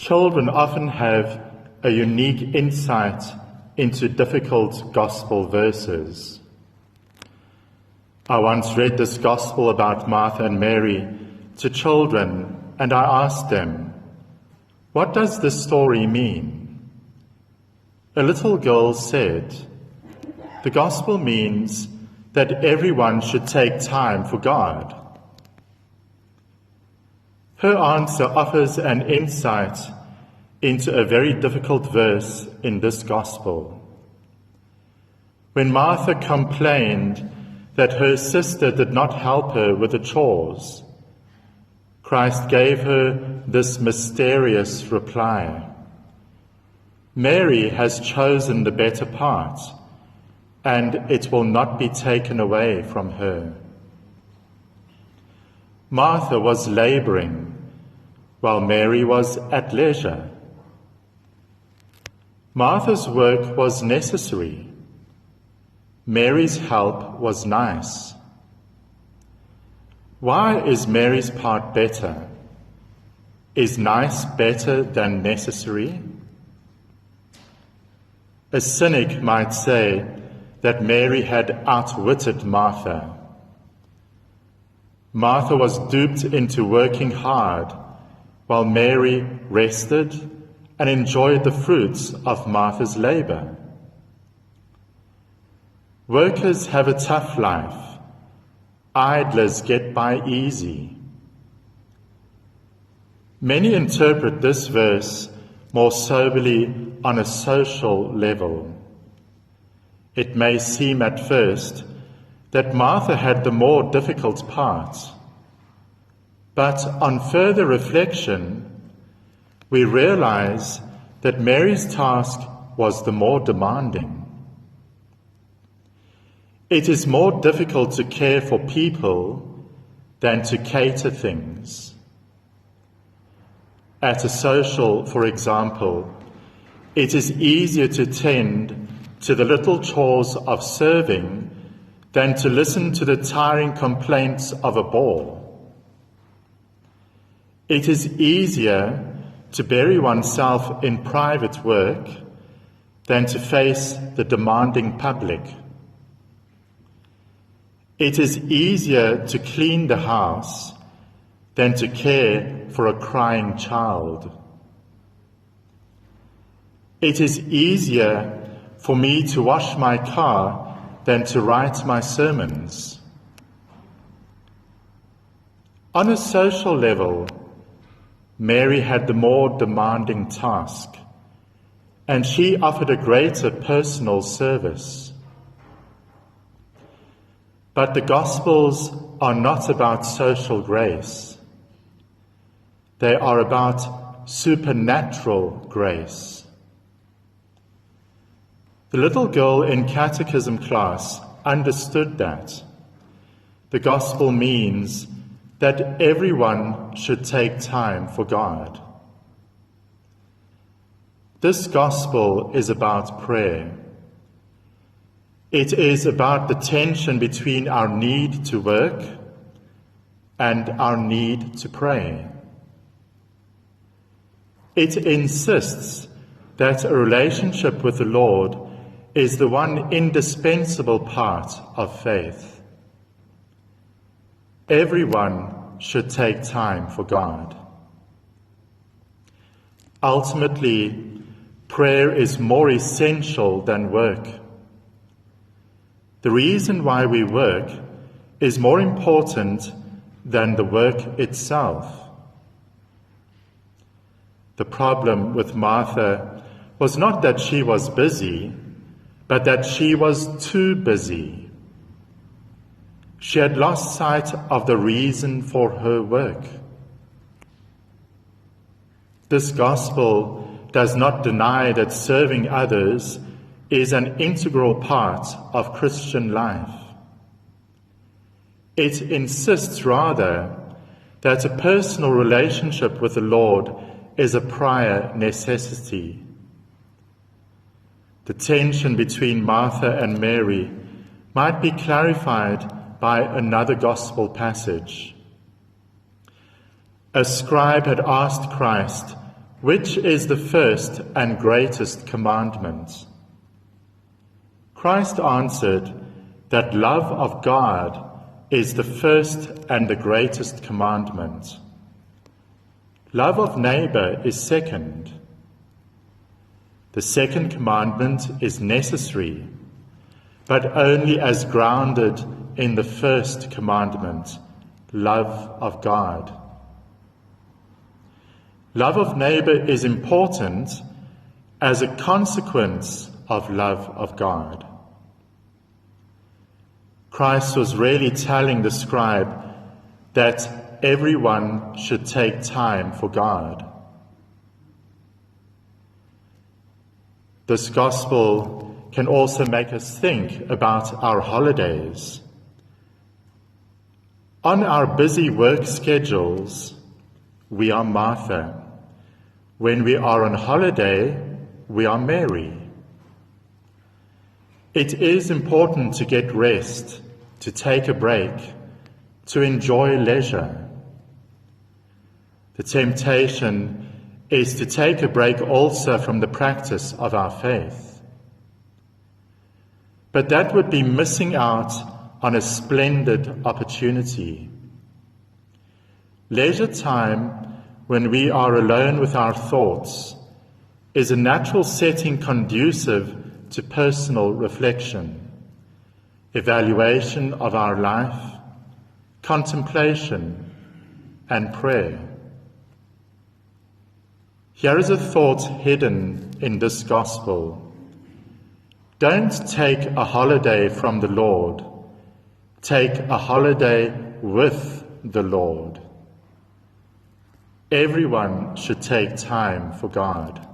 Children often have a unique insight into difficult gospel verses. I once read this gospel about Martha and Mary to children, and I asked them, "What does this story mean?" A little girl said, "The gospel means that everyone should take time for God." Her answer offers an insight into a very difficult verse in this gospel. When Martha complained that her sister did not help her with the chores, Christ gave her this mysterious reply: "Mary has chosen the better part, and it will not be taken away from her." Martha was laboring, while Mary was at leisure. Martha's work was necessary. Mary's help was nice. Why is Mary's part better? Is nice better than necessary? A cynic might say that Mary had outwitted Martha. Martha was duped into working hard, while Mary rested and enjoyed the fruits of Martha's labor. Workers have a tough life. Idlers get by easy. Many interpret this verse more soberly on a social level. It may seem at first that Martha had the more difficult part, but on further reflection, we realize that Mary's task was the more demanding. It is more difficult to care for people than to cater things. At a social, for example, it is easier to tend to the little chores of serving than to listen to the tiring complaints of a bore. It is easier to bury oneself in private work than to face the demanding public. It is easier to clean the house than to care for a crying child. It is easier for me to wash my car than to write my sermons. On a social level, Mary had the more demanding task, and she offered a greater personal service. But the Gospels are not about social grace. They are about supernatural grace. The little girl in catechism class understood that. The Gospel means that everyone should take time for God. This Gospel is about prayer. It is about the tension between our need to work and our need to pray. It insists that a relationship with the Lord is the one indispensable part of faith. Everyone should take time for God. Ultimately, prayer is more essential than work. The reason why we work is more important than the work itself. The problem with Martha was not that she was busy, but that she was too busy. She had lost sight of the reason for her work. This gospel does not deny that serving others is an integral part of Christian life. It insists rather that a personal relationship with the Lord is a prior necessity. The tension between Martha and Mary might be clarified by another gospel passage. A scribe had asked Christ "Which is the first and greatest commandment?" Christ answered that love of God is the first and the greatest commandment. Love of neighbor is second. The second commandment is necessary, but only as grounded in the first commandment, love of God. Love of neighbor is important as a consequence of love of God. Christ was really telling the scribe that everyone should take time for God. This gospel can also make us think about our holidays. On our busy work schedules, we are Martha. When we are on holiday, we are Mary. It is important to get rest, to take a break, to enjoy leisure. The temptation is to take a break also from the practice of our faith. But that would be missing out on a splendid opportunity. Leisure time, when we are alone with our thoughts, is a natural setting conducive to personal reflection, evaluation of our life, contemplation, and prayer. Here is a thought hidden in this gospel. Don't take a holiday from the Lord. Take a holiday with the Lord. Everyone should take time for God.